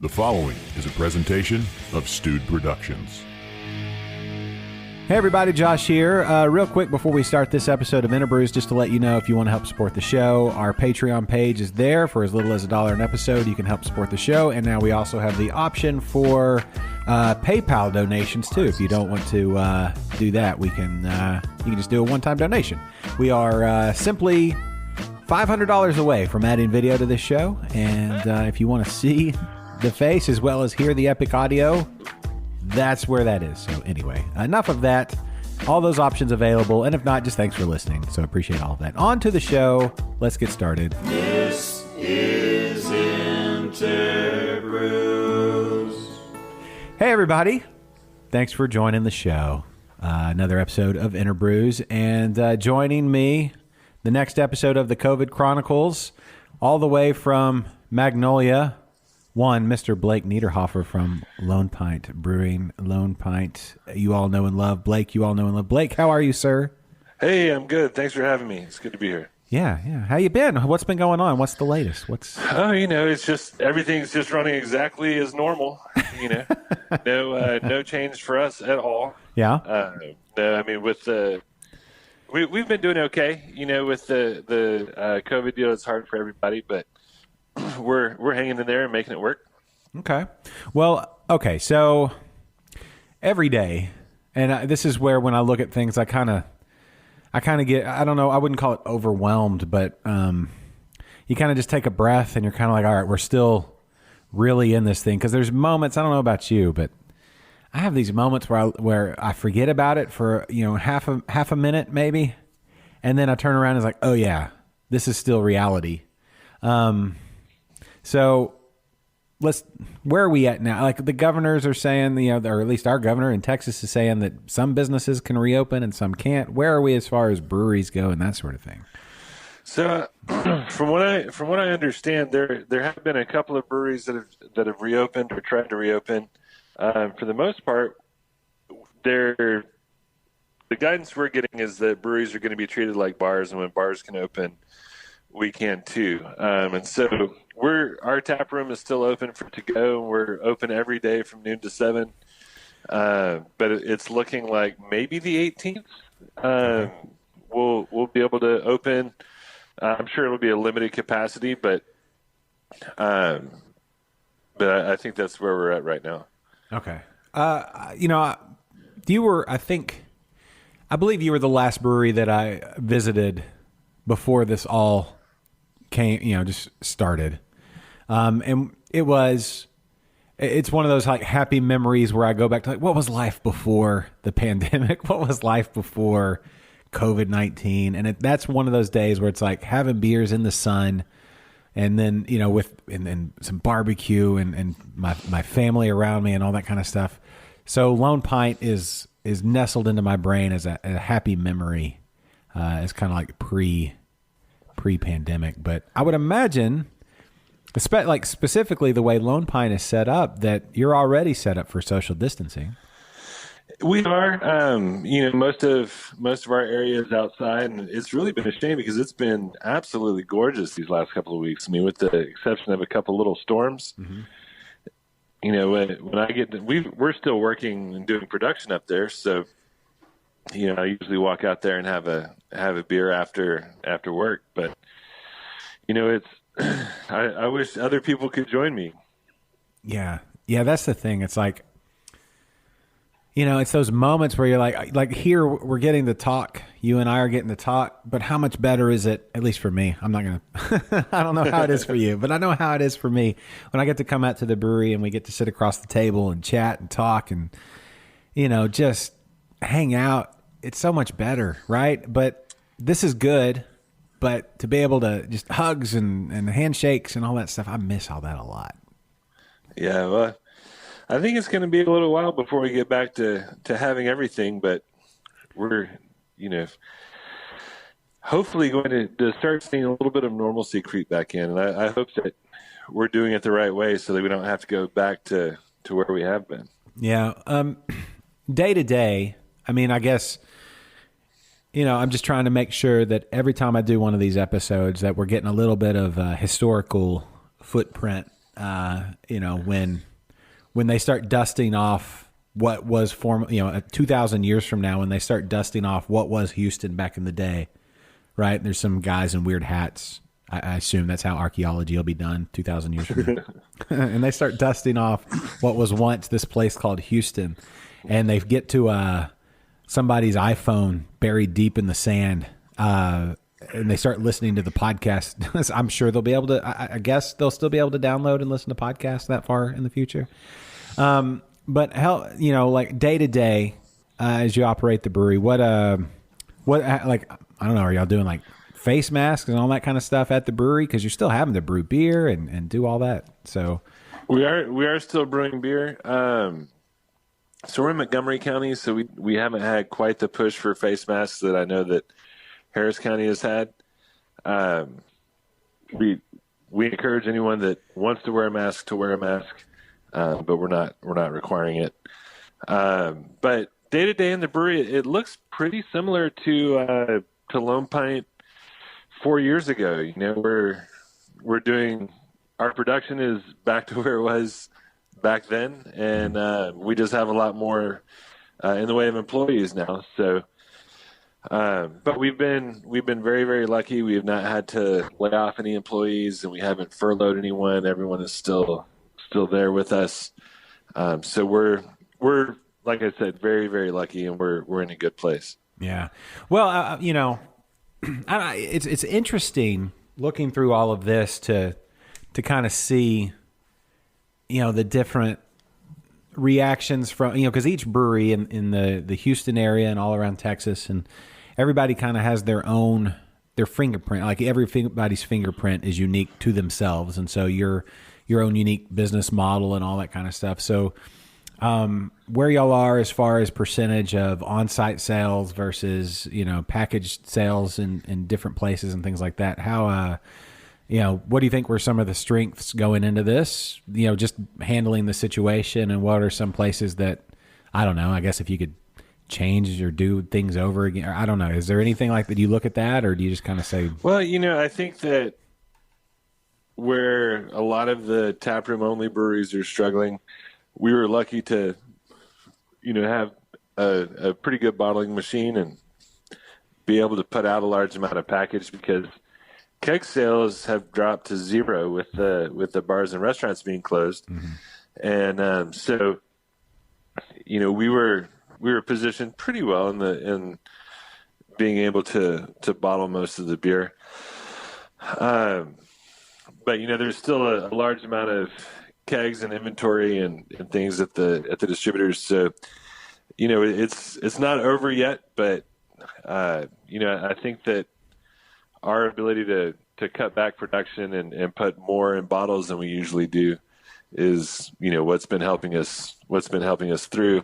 The following is a presentation of Stewed Productions. Hey everybody, Josh here. Real quick before we start this episode of InterBrews, just to let you know if you want to help support the show, our Patreon page is there for as little as $1 an episode. You can help support the show, and now we also have the option for PayPal donations too. If you don't want to do that, you can just do a one-time donation. We are simply $500 away from adding video to this show, and if you want to see the face as well as hear the epic audio, that's where that is. So anyway, enough of that. All those options available, and if not, just thanks for listening. So appreciate all of that. On to the show. Let's get started. This is InterBrews. Hey everybody, thanks for joining the show. Another episode of InterBrews, and joining me, the next episode of the COVID Chronicles, all the way from Magnolia. One, Mr. Blake Niederhofer from Lone Pint Brewing. Lone Pint, you all know and love. Blake, you all know and love. Blake, how are you, sir? Hey, I'm good. Thanks for having me. It's good to be here. Yeah. How you been? What's been going on? What's the latest? It's just everything's just running exactly as normal. No change for us at all. Yeah. No, I mean we've been doing okay. With the COVID deal, it's hard for everybody, but we're hanging in there and making it work. Okay. Well, okay. So every day, and this is where when I look at things, I kind of get, I don't know, I wouldn't call it overwhelmed, but you kind of just take a breath and you're kind of like, all right, we're still really in this thing. Because there's moments, I don't know about you, but I have these moments where I forget about it for half a minute maybe, and then I turn around and it's like, oh yeah, this is still reality. So where are we at now? Like the governors are saying, or at least our governor in Texas is saying that some businesses can reopen and some can't. Where are we as far as breweries go and that sort of thing? So, from what I understand, there have been a couple of breweries that have reopened or tried to reopen. For the most part, the guidance we're getting is that breweries are going to be treated like bars, and when bars can open, we can too. And so our tap room is still open for to go. We're open every day from noon to 7. But it's looking like maybe the 18th. We'll be able to open. I'm sure it'll be a limited capacity, but I think that's where we're at right now. Okay. I believe you were the last brewery that I visited before this all came, just started. And it's one of those like happy memories where I go back to like, what was life before the pandemic? What was life before COVID-19? And that's one of those days where it's like having beers in the sun, and then, and some barbecue and my family around me and all that kind of stuff. So Lone Pint is nestled into my brain as a happy memory. It's kind of like pre-pandemic, but I would imagine, specifically the way Lone Pint is set up, that you're already set up for social distancing. We are, most of our area is outside, and it's really been a shame because it's been absolutely gorgeous these last couple of weeks. I mean, with the exception of a couple little storms. Mm-hmm. When I we're still working and doing production up there, so I usually walk out there and have a beer after work. But it's I wish other people could join me. Yeah, that's the thing. It's like, it's those moments where you're like here we're getting to talk. You and I are getting to talk, but how much better is it? At least for me, I'm not gonna. I don't know how it is for you, but I know how it is for me when I get to come out to the brewery and we get to sit across the table and chat and talk and just hang out. It's so much better, right? But this is good. But to be able to just hugs and handshakes and all that stuff, I miss all that a lot. Yeah, well, I think it's going to be a little while before we get back to having everything, but we're, hopefully going to start seeing a little bit of normalcy creep back in. And I hope that we're doing it the right way so that we don't have to go back to where we have been. Yeah. Day to day, I mean, I guess, I'm just trying to make sure that every time I do one of these episodes that we're getting a little bit of historical footprint when they start dusting off what was 2,000 years from now, when they start dusting off what was Houston back in the day, right? There's some guys in weird hats. I assume that's how archaeology will be done 2,000 years from now. And they start dusting off what was once this place called Houston. And they get to somebody's iPhone buried deep in the sand. And they start listening to the podcast. I'm sure they'll be able to, I guess they'll still be able to download and listen to podcasts that far in the future. But like day to day, as you operate the brewery, what, I don't know, are y'all doing like face masks and all that kind of stuff at the brewery? Because you're still having to brew beer and do all that. So we are still brewing beer. So we're in Montgomery County, so we haven't had quite the push for face masks that I know that Harris County has had. We encourage anyone that wants to wear a mask to wear a mask, but we're not requiring it. But day to day in the brewery, it looks pretty similar to Lone Pint 4 years ago. We're doing, our production is back to where it was back then, and we just have a lot more in the way of employees now. So, but we've been very, very lucky. We have not had to lay off any employees, and we haven't furloughed anyone. Everyone is still there with us. So we're like I said, very, very lucky, and we're in a good place. Yeah. Well, it's interesting looking through all of this to kind of see, the different reactions from, because each brewery in the Houston area and all around Texas, and everybody kind of has their fingerprint. Like everybody's fingerprint is unique to themselves. And so your own unique business model and all that kind of stuff. So, where y'all are as far as percentage of on-site sales versus, packaged sales in different places and things like that. How, what do you think were some of the strengths going into this, just handling the situation, and what are some places that, I don't know, I guess if you could change or do things over again, or I don't know, is there anything like that? You look at that, or do you just kind of say, well, I think that where a lot of the taproom only breweries are struggling, we were lucky to, have a pretty good bottling machine and be able to put out a large amount of package, because keg sales have dropped to zero with the bars and restaurants being closed. Mm-hmm. And so, we were positioned pretty well in being able to bottle most of the beer. But there's still a large amount of kegs and inventory and things at the distributors. So, it's not over yet, but I think that our ability to cut back production and put more in bottles than we usually do is, what's been helping us through.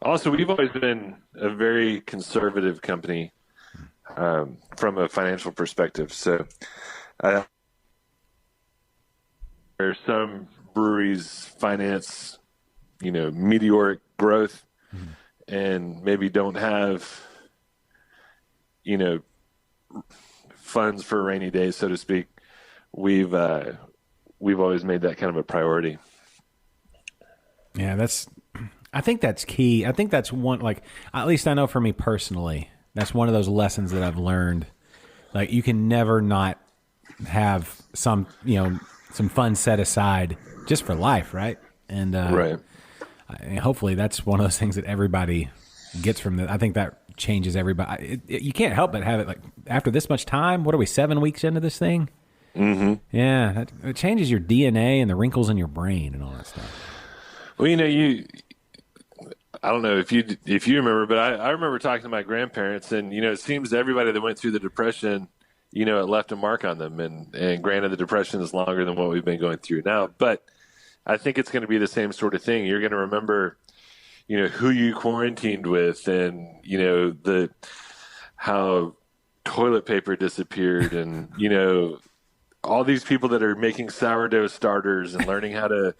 Also, we've always been a very conservative company from a financial perspective. So, where some breweries finance, meteoric growth, and maybe don't have, funds for rainy days, so to speak, we've always made that kind of a priority. Yeah, I think that's key. I think that's one, like, at least I know for me personally, that's one of those lessons that I've learned. Like, you can never not have some funds set aside just for life, right? And right. Hopefully that's one of those things that everybody gets from that. I think that changes everybody. You can't help but have it, like, after this much time. What are we, 7 weeks into this thing? Mm-hmm. Yeah, it changes your DNA and the wrinkles in your brain and all that stuff. Well, I don't know if you remember, but I remember talking to my grandparents, and it seems everybody that went through the Depression, it left a mark on them. And granted, the Depression is longer than what we've been going through now, but I think it's going to be the same sort of thing. You're going to remember, who you quarantined with, and how toilet paper disappeared, and all these people that are making sourdough starters and learning how to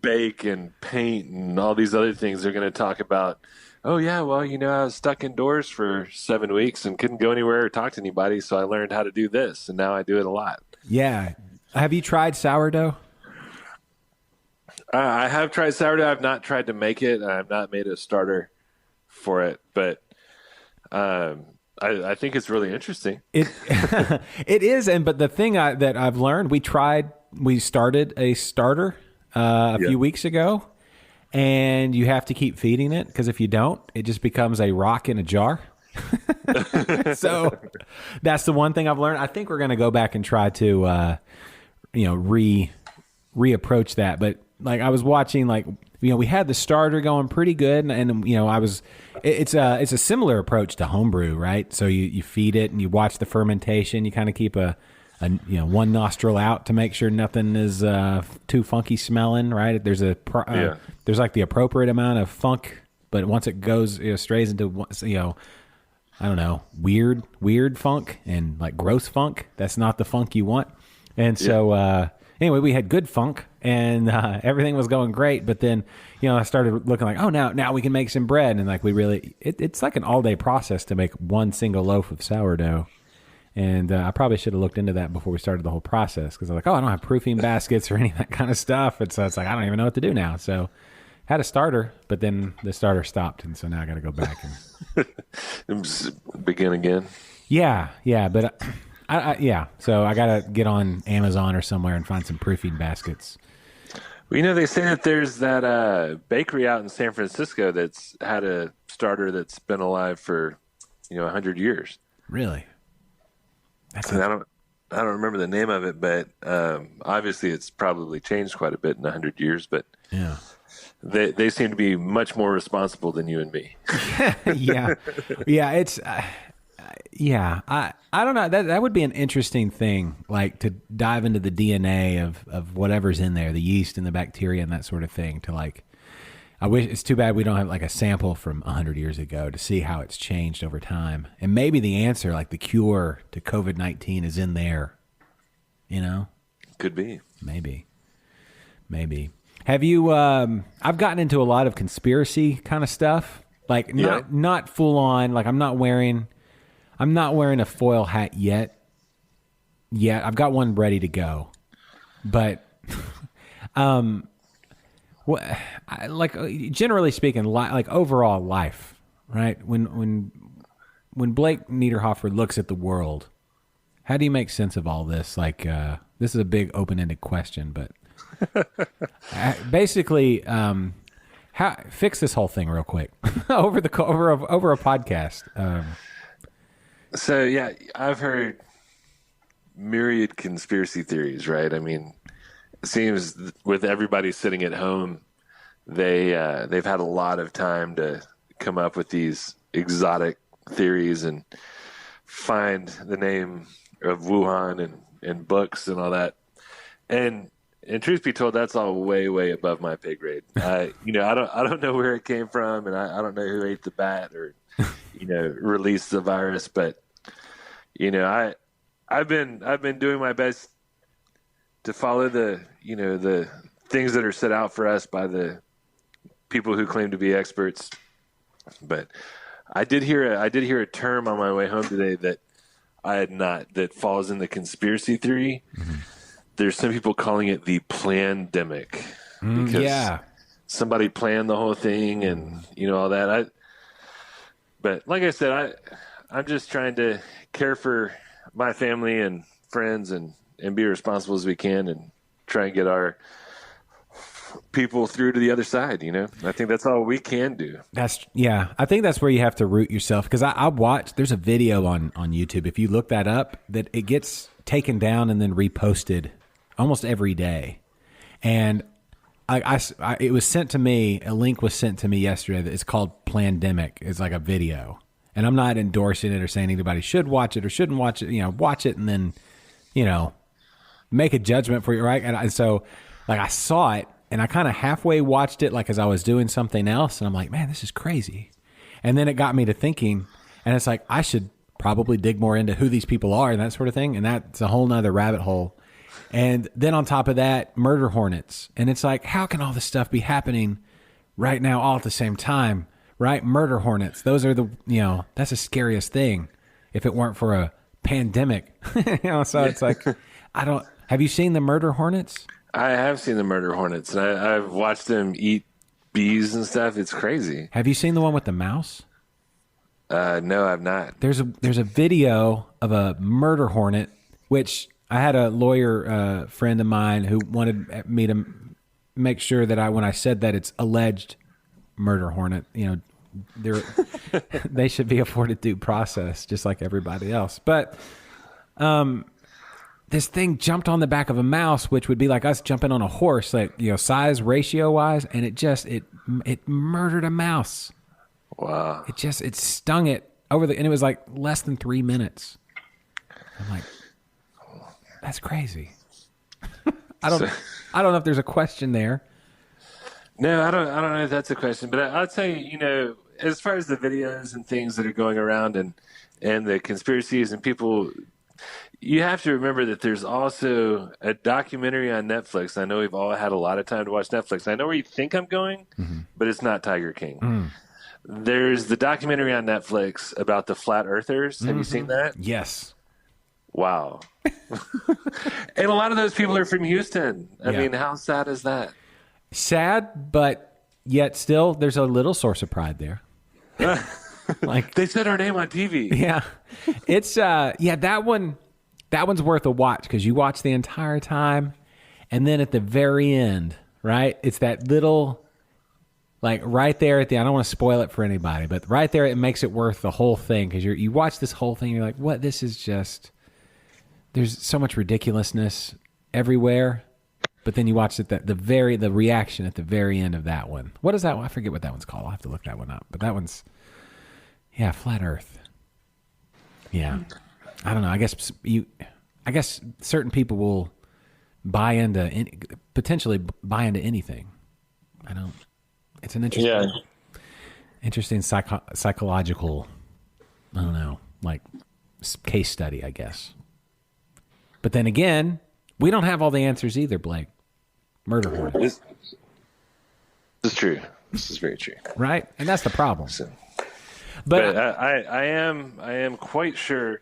bake and paint and all these other things. They're going to talk about, oh yeah, well, I was stuck indoors for 7 weeks and couldn't go anywhere or talk to anybody, so I learned how to do this, and now I do it a lot. Yeah. Have you tried sourdough? I have tried sourdough. I've not tried to make it. I've not made a starter for it, but I think it's really interesting. It it is, but the thing that I've learned, we started a starter a few weeks ago, and you have to keep feeding it because if you don't, it just becomes a rock in a jar. So that's the one thing I've learned. I think we're going to go back and try to reapproach that. But like I was watching, like we had the starter going pretty good, and it's a similar approach to homebrew, right? So you feed it and you watch the fermentation. You kind of keep a one nostril out to make sure nothing is too funky smelling, right? There's there's like the appropriate amount of funk, but once it goes strays into I don't know, weird funk and like gross funk, that's not the funk you want. And so anyway, we had good funk and everything was going great. But then I started looking like, oh, now we can make some bread, and like it's like an all day process to make one single loaf of sourdough. And I probably should have looked into that before we started the whole process because I was like, oh, I don't have proofing baskets or any of that kind of stuff. And so it's like, I don't even know what to do now. So had a starter, but then the starter stopped. And so now I got to go back and begin again. Yeah. But so I got to get on Amazon or somewhere and find some proofing baskets. Well, they say that there's that bakery out in San Francisco that's had a starter that's been alive for 100 years. Really? I don't remember the name of it, but obviously it's probably changed quite a bit in 100 years. But yeah, they seem to be much more responsible than you and me. yeah. It's I don't know. That would be an interesting thing, like to dive into the DNA of whatever's in there, the yeast and the bacteria and that sort of thing. To like, I wish it's too bad we don't have like a sample from 100 years ago to see how it's changed over time. And maybe the answer, like the cure to COVID-19, is in there. Could be. Maybe. Have you? I've gotten into a lot of conspiracy kind of stuff. Like not full on. Like I'm not wearing a foil hat yet. I've got one ready to go, but generally speaking, like overall life, right? When Blake Niederhofer looks at the world, how do you make sense of all this? Like this is a big open-ended question, but basically, fix this whole thing real quick over a podcast. So yeah, I've heard myriad conspiracy theories, right? I mean, it seems with everybody sitting at home, they've had a lot of time to come up with these exotic theories and find the name of Wuhan and books and all that. And truth be told, that's all way, way above my pay grade. I don't know where it came from, and I don't know who ate the bat or released the virus, but I've been doing my best to follow the things that are set out for us by the people who claim to be experts. But I did hear a term on my way home today that that falls in the conspiracy theory. Mm-hmm. There's some people calling it the plandemic because somebody planned the whole thing and all that. But like I said, I'm just trying to care for my family and friends and be responsible as we can and try and get our people through to the other side. I think that's all we can do. I think that's where you have to root yourself. Cause I watched, there's a video on YouTube. If you look that up, that it gets taken down and then reposted almost every day. And it was sent to me, a link was sent to me yesterday that it's called Plandemic. It's like a video. And I'm not endorsing it or saying anybody should watch it or shouldn't watch it. Watch it and then, make a judgment for you, right? And so, like, I saw it and I kind of halfway watched it, like as I was doing something else, and I'm like, man, this is crazy. And then it got me to thinking, and it's like I should probably dig more into who these people are and that sort of thing. And that's a whole nother rabbit hole. And then on top of that, murder hornets. And it's like, how can all this stuff be happening right now all at the same time? Right? Murder hornets. Those are that's the scariest thing if it weren't for a pandemic. So it's like, have you seen the murder hornets? I have seen the murder hornets, and I've watched them eat bees and stuff. It's crazy. Have you seen the one with the mouse? No, I've not. There's a video of a murder hornet, which I had a lawyer friend of mine who wanted me to make sure that when I said that it's alleged murder hornet, they should be afforded due process just like everybody else. But this thing jumped on the back of a mouse, which would be like us jumping on a horse, like, size ratio wise, and it murdered a mouse. Wow. It stung it and it was like less than 3 minutes. I'm like, that's crazy. I don't know if there's a question there. No, I don't know if that's a question, but I'll tell you, as far as the videos and things that are going around and the conspiracies and people, you have to remember that there's also a documentary on Netflix. I know we've all had a lot of time to watch Netflix. I know where you think I'm going, but it's not Tiger King. There's the documentary on Netflix about the flat earthers. Have you seen that? Yes. Wow. And a lot of those people are from Houston. I mean, how sad is that? Sad, but yet still there's a little source of pride there. Like, they said our name on TV. Yeah. It's that one's worth a watch because you watch the entire time, and then at the very end, right? It's that little, like, right there at the, I don't want to spoil it for anybody, but right there it makes it worth the whole thing because you watch this whole thing, you're like, what? This is just, there's so much ridiculousness everywhere. But then you watch it, the reaction at the very end of that one. What is that one? I forget what that one's called. I'll have to look that one up. But that one's, flat Earth. Yeah, I don't know. I guess certain people will potentially buy into anything. I don't. It's an interesting psychological, I don't know, like case study, I guess. But then again, we don't have all the answers either, Blake. Murder hornets. This is true. This is very true. Right? And that's the problem. But I am quite sure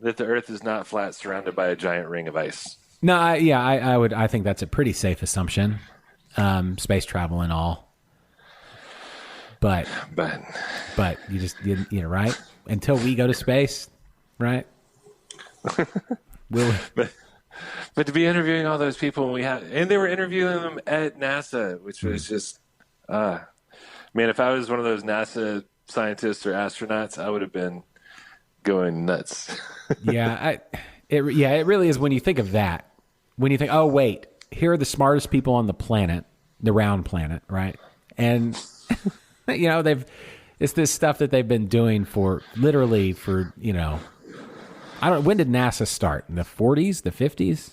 that the Earth is not flat, surrounded by a giant ring of ice. No, I think that's a pretty safe assumption. Space travel and all. But you right? Until we go to space, right? But to be interviewing all those people, and they were interviewing them at NASA, which was just, man, if I was one of those NASA scientists or astronauts, I would have been going nuts. It really is when you think of that. When you think, oh wait, here are the smartest people on the planet, the round planet, right? And it's this stuff that they've been doing for I don't. When did NASA start? In the 40s, the 50s?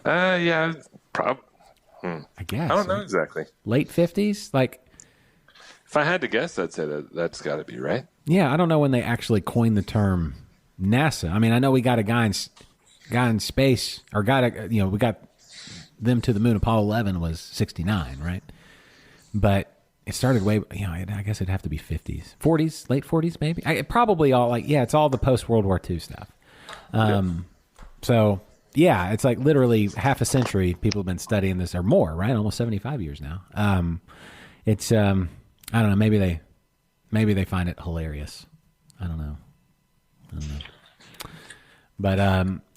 Yeah, probably. I guess. I don't know exactly. Late 50s? Like, if I had to guess, I'd say that's got to be right. Yeah, I don't know when they actually coined the term NASA. I mean, I know we got a guy in space, or we got them to the moon. Apollo 11 was 69, right? But it started way, I guess it'd have to be 50s, 40s, late 40s, maybe. Probably all it's all the post World War II stuff. So yeah, it's like literally half a century people have been studying this or more, right? Almost 75 years now. It's, I don't know. Maybe they find it hilarious. I don't know. But,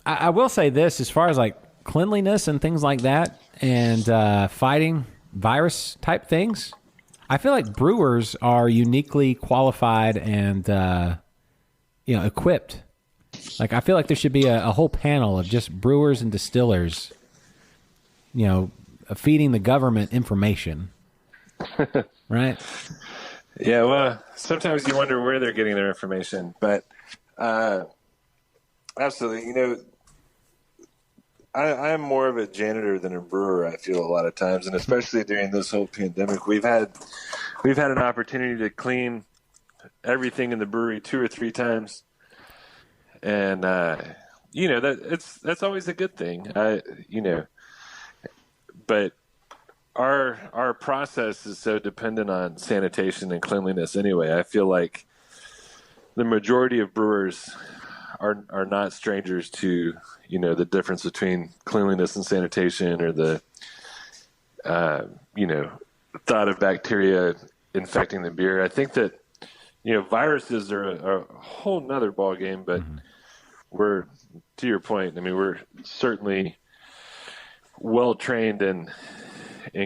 I will say this, as far as like cleanliness and things like that and, fighting virus type things, I feel like brewers are uniquely qualified and, equipped. Like, I feel like there should be a whole panel of just brewers and distillers, feeding the government information. Right? Yeah, well, sometimes you wonder where they're getting their information. But absolutely, I'm more of a janitor than a brewer, I feel, a lot of times. And especially during this whole pandemic, we've had an opportunity to clean everything in the brewery 2 or 3 times. And, that's always a good thing, but our process is so dependent on sanitation and cleanliness anyway. I feel like the majority of brewers are not strangers to, the difference between cleanliness and sanitation, or the, thought of bacteria infecting the beer. I think that, viruses are a whole nother ball game, but we're, to your point, we're certainly well trained in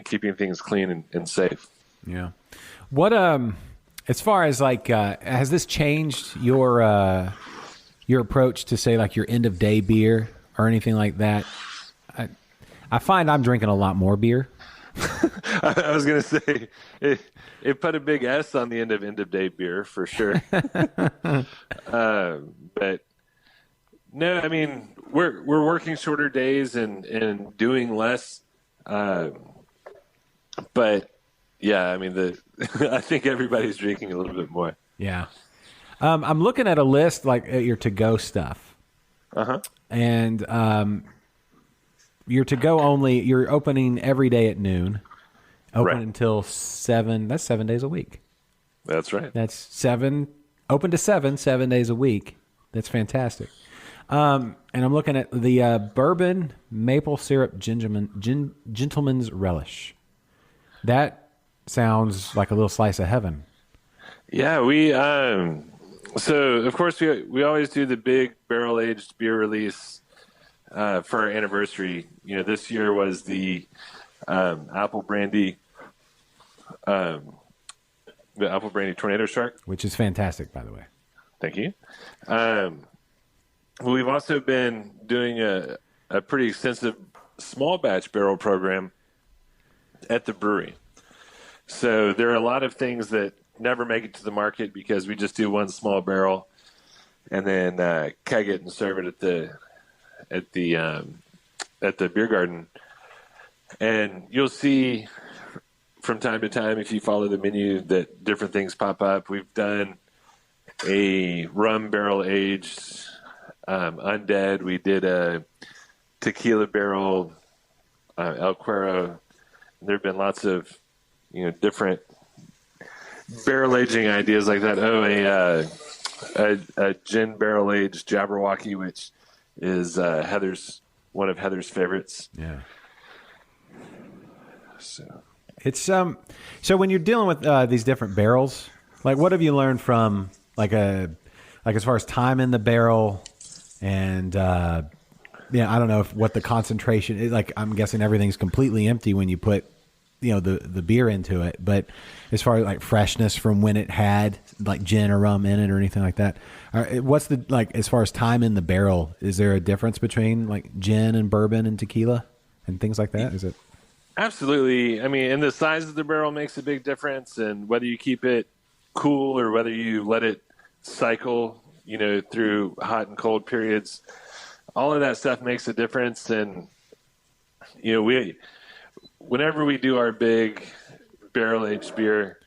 keeping things clean and safe. Yeah. What, as far as has this changed your approach to, say, like your end of day beer or anything like that? I find I'm drinking a lot more beer. I was going to say it put a big S on the end of day beer for sure. But no, we're working shorter days and doing less. But yeah, I think everybody's drinking a little bit more. Yeah. I'm looking at a list at your to-go stuff. And your to-go only, you're opening every day at noon, open until 7. That's 7 days a week. That's right. That's open to 7 days a week. That's fantastic. And I'm looking at the bourbon maple syrup gentleman's relish. That sounds like a little slice of heaven. Yeah, we so of course we always do the big barrel aged beer release for our anniversary. This year was the apple brandy tornado shark, which is fantastic, by the way. Thank you. We've also been doing a pretty extensive small batch barrel program at the brewery. So there are a lot of things that never make it to the market because we just do one small barrel and then keg it and serve it at the beer garden. And you'll see from time to time, if you follow the menu, that different things pop up. We've done a rum barrel aged undead. We did a tequila barrel El Cuero. There have been lots of different barrel aging ideas like that. A gin barrel aged Jabberwocky, which is one of Heather's favorites. Yeah. So it's so when you're dealing with these different barrels, what have you learned from as far as time in the barrel and I don't know what the concentration is. I'm guessing everything's completely empty when you put the beer into it, but as far as freshness from when it had gin or rum in it or anything like that, what's the as far as time in the barrel, is there a difference between gin and bourbon and tequila and things like that? Is it? Absolutely. And the size of the barrel makes a big difference, and whether you keep it cool or whether you let it cycle through hot and cold periods, all of that stuff makes a difference. And whenever we do our big barrel-aged beer,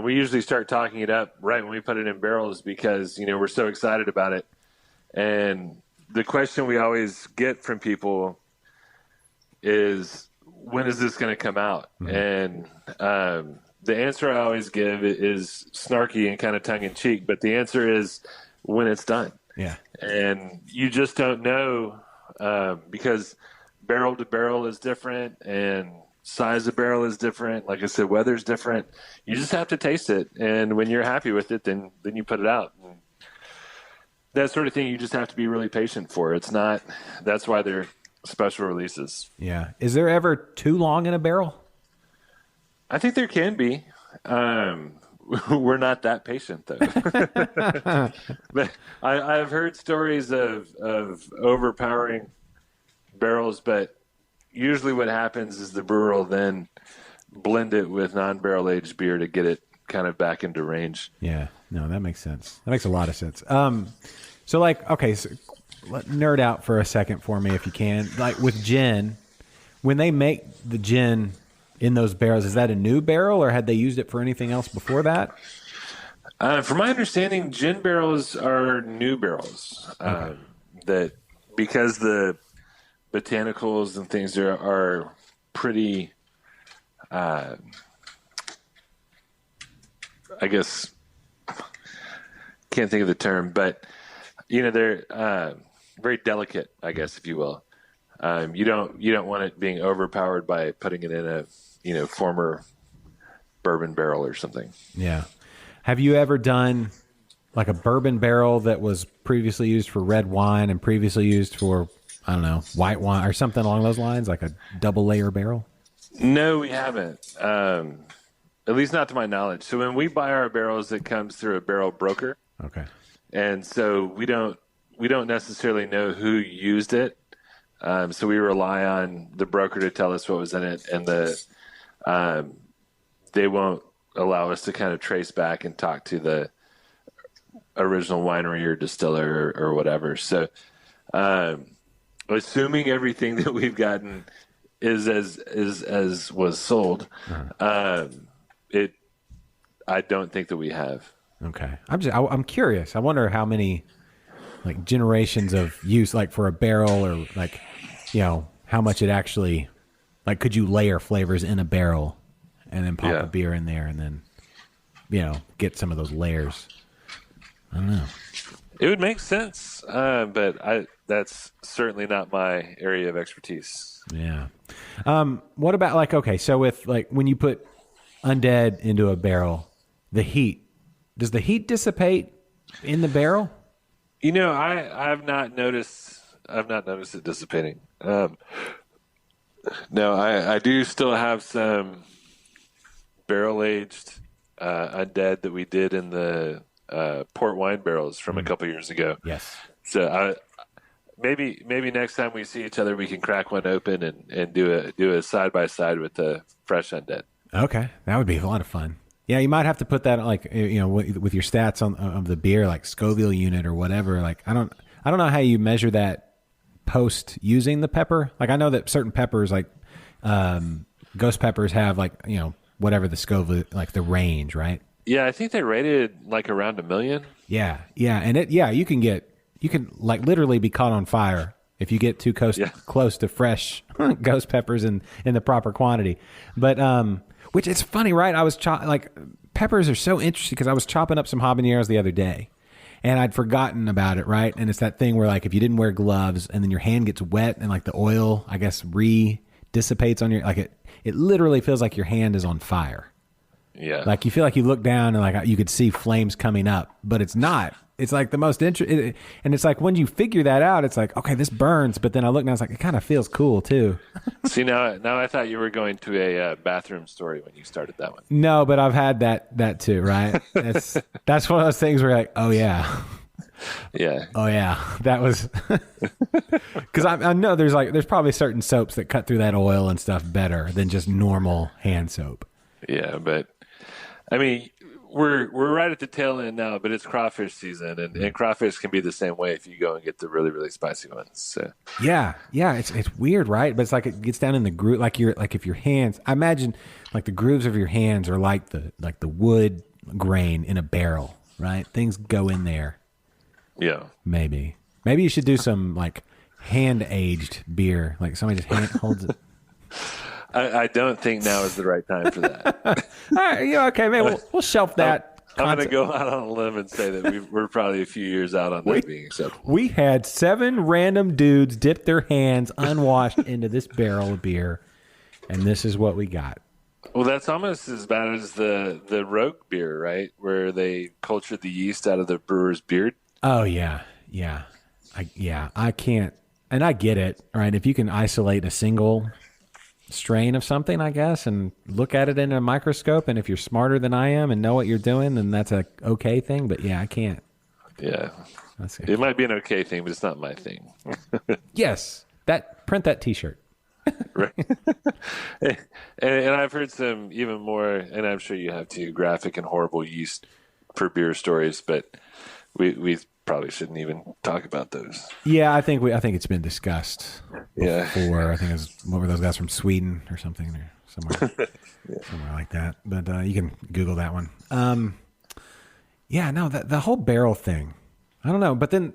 we usually start talking it up right when we put it in barrels because, we're so excited about it. And the question we always get from people is, when is this going to come out? Mm-hmm. And the answer I always give is snarky and kind of tongue-in-cheek, but the answer is when it's done. Yeah. And you just don't know because barrel to barrel is different and size of barrel is different. Like I said, weather's different. You just have to taste it. And when you're happy with it, then you put it out. And that sort of thing, you just have to be really patient for. That's why they're special releases. Yeah. Is there ever too long in a barrel? I think there can be. We're not that patient, though. But I've heard stories of overpowering barrels, but usually what happens is the brewer will then blend it with non-barrel aged beer to get it kind of back into range. Yeah. No, that makes sense. That makes a lot of sense. So let nerd out for a second for me if you can. With gin, when they make the gin in those barrels, is that a new barrel or had they used it for anything else before that? From my understanding, gin barrels are new barrels. Okay. That because the botanicals and things are pretty, I guess, can't think of the term, but They're very delicate, I guess, if you will. You don't want it being overpowered by putting it in a former bourbon barrel or something. Yeah. Have you ever done like a bourbon barrel that was previously used for red wine and previously used for, I don't know, white wine or something along those lines, like a double layer barrel? No, we haven't. At least not to my knowledge. So when we buy our barrels, it comes through a barrel broker. Okay. And so we don't necessarily know who used it. So we rely on the broker to tell us what was in it, and they won't allow us to kind of trace back and talk to the original winery or distiller or whatever. So assuming everything that we've gotten is as was sold, I don't think that we have. Okay. I'm curious. I wonder how many like generations of use, like for a barrel, or like, how much it actually, like, could you layer flavors in a barrel and then pop a beer in there and then, get some of those layers? I don't know. It would make sense, but that's certainly not my area of expertise. Yeah. What about like, okay, so with like when you put undead into a barrel, does the heat dissipate in the barrel? I've not noticed it dissipating. No, I do still have some barrel aged undead that we did in the port wine barrels from a couple years ago. Yes. So maybe next time we see each other, we can crack one open and do a side by side with the fresh undead. Okay, that would be a lot of fun. Yeah, you might have to put that like with your stats of the beer, like Scoville unit or whatever. Like I don't know how you measure that post using the pepper. Like I know that certain peppers, like ghost peppers, have like whatever the Scoville, like the range, right? Yeah, I think they rated like around 1 million. Yeah, and you can like literally be caught on fire if you get too close to fresh ghost peppers in the proper quantity. But which is funny, right? I was peppers are so interesting because I was chopping up some habaneros the other day, and I'd forgotten about it, right? And it's that thing where like if you didn't wear gloves and then your hand gets wet and like the oil, I guess, dissipates on your, like it literally feels like your hand is on fire. Yeah. Like you feel like you look down and like you could see flames coming up, but it's not. It's like the most interesting. And it's like when you figure that out, it's like, okay, this burns. But then I look and I was like, it kind of feels cool too. See, now I thought you were going to a bathroom story when you started that one. No, but I've had that too, right? That's one of those things where you're like, oh yeah. Yeah. Oh yeah. That was because I know there's probably certain soaps that cut through that oil and stuff better than just normal hand soap. Yeah, but I mean, we're right at the tail end now, but it's crawfish season, and crawfish can be the same way if you go and get the really, really spicy ones. So. Yeah, it's weird, right? But it's like it gets down in the groove, like if your hands, I imagine like the grooves of your hands are like the wood grain in a barrel, right? Things go in there. Yeah. Maybe you should do some like hand aged beer, like somebody just holds it. I don't think now is the right time for that. All right, yeah, okay, man. We'll shelf that. I'm going to go out on a limb and say that we're probably a few years out on that being acceptable. We had 7 random dudes dip their hands unwashed into this barrel of beer, and this is what we got. Well, that's almost as bad as the rogue beer, right? Where they cultured the yeast out of the brewer's beard. Oh yeah. I can't, and I get it, right? If you can isolate a single strain of something, I guess, and look at it in a microscope, and if you're smarter than I am and know what you're doing, then that's a okay thing. But yeah, I can't. Yeah, it might be an okay thing, but it's not my thing. Yes, print that T-shirt. Right. and I've heard some even more, and I'm sure you have too, graphic and horrible yeast for beer stories, but we probably shouldn't even talk about those. Yeah, I think it's been discussed before. Yeah. I think it was, what were those guys from Sweden or something, or somewhere, somewhere like that. But you can Google that one. Yeah, no, the whole barrel thing, I don't know. But then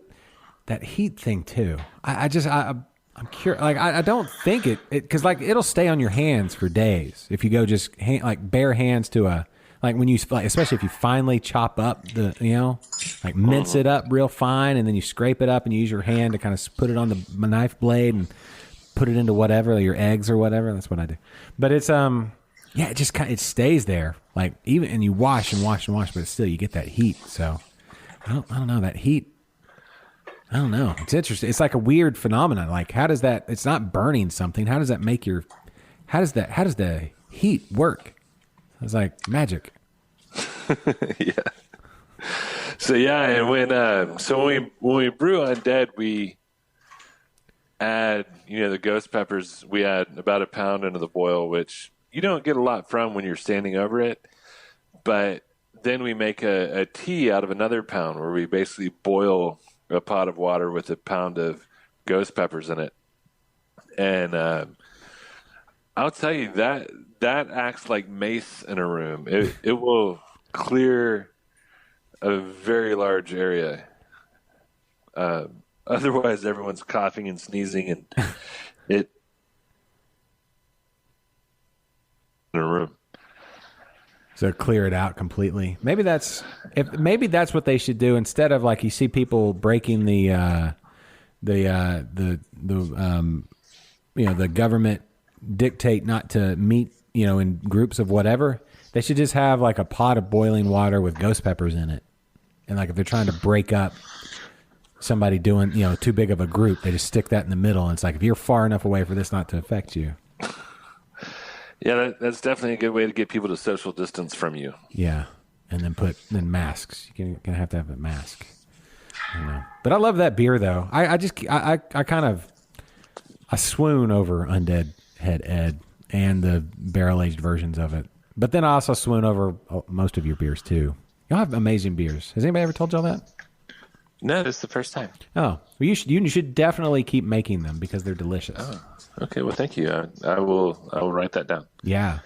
that heat thing too. I'm curious. Like I don't think it because like it'll stay on your hands for days if you go just like bare hands to like when you, like, especially if you finally chop up the, like mince it up real fine, and then you scrape it up and you use your hand to kind of put it on the knife blade and put it into whatever, your eggs or whatever. That's what I do. But it's, it just kind of, it stays there. Like even, and you wash and wash and wash, but still you get that heat. So I don't know, that heat. I don't know. It's interesting. It's like a weird phenomenon. Like how does that, it's not burning something. How does that make how does the heat work? It's like magic. Yeah. So yeah, and when we brew Undead, we add, the ghost peppers. We add about a pound into the boil, which you don't get a lot from when you're standing over it. But then we make a tea out of another pound, where we basically boil a pot of water with a pound of ghost peppers in it. And I'll tell you that acts like mace in a room. It will clear a very large area. Otherwise, everyone's coughing and sneezing, and it in a room. So clear it out completely. Maybe that's what they should do, instead of like you see people breaking the government dictate not to meet, in groups of whatever. They should just have like a pot of boiling water with ghost peppers in it. And like if they're trying to break up somebody doing, too big of a group, they just stick that in the middle. And it's like, if you're far enough away for this not to affect you. Yeah, that's definitely a good way to get people to social distance from you. Yeah. And then masks. You're going to have a mask. But I love that beer though. I swoon over Undead Head Ed and the barrel-aged versions of it. But then I also swoon over most of your beers, too. Y'all have amazing beers. Has anybody ever told y'all that? No, this is the first time. Oh, well, you should definitely keep making them because they're delicious. Oh, okay. Well, thank you. I will write that down. Yeah.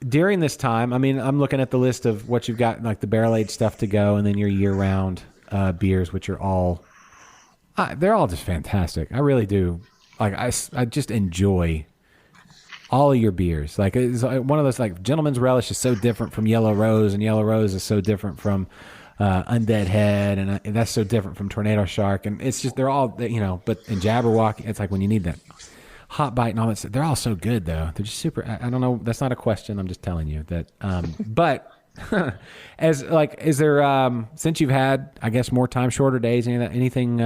During this time, I'm looking at the list of what you've got, like the barrel-aged stuff to go, and then your year-round beers, which are all... they're all just fantastic. I really do. Like I just enjoy all of your beers. Like it's one of those, like Gentleman's Relish is so different from Yellow Rose, and Yellow Rose is so different from Undead Head, and that's so different from Tornado Shark, and it's just they're all But in Jabberwocky, it's like when you need that hot bite and all that stuff, they're all so good though. They're just super. I don't know. That's not a question. I'm just telling you that. But is there since you've had, I guess, more time, shorter days, anything?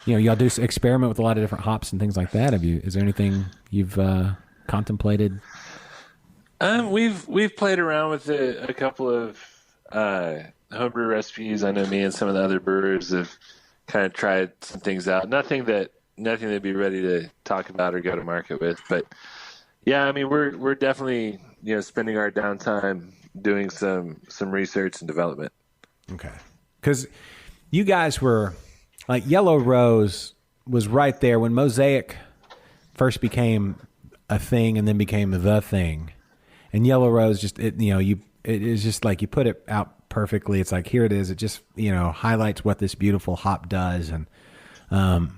Y'all do experiment with a lot of different hops and things like that. Is there anything you've contemplated? We've played around with a couple of homebrew recipes. I know me and some of the other brewers have kind of tried some things out. Nothing that'd be ready to talk about or go to market with. But yeah, we're definitely spending our downtime doing some research and development. Okay, because you guys were. Like Yellow Rose was right there when Mosaic first became a thing and then became the thing. And Yellow Rose it is just like you put it out perfectly. It's like, here it is. It just, highlights what this beautiful hop does. And, so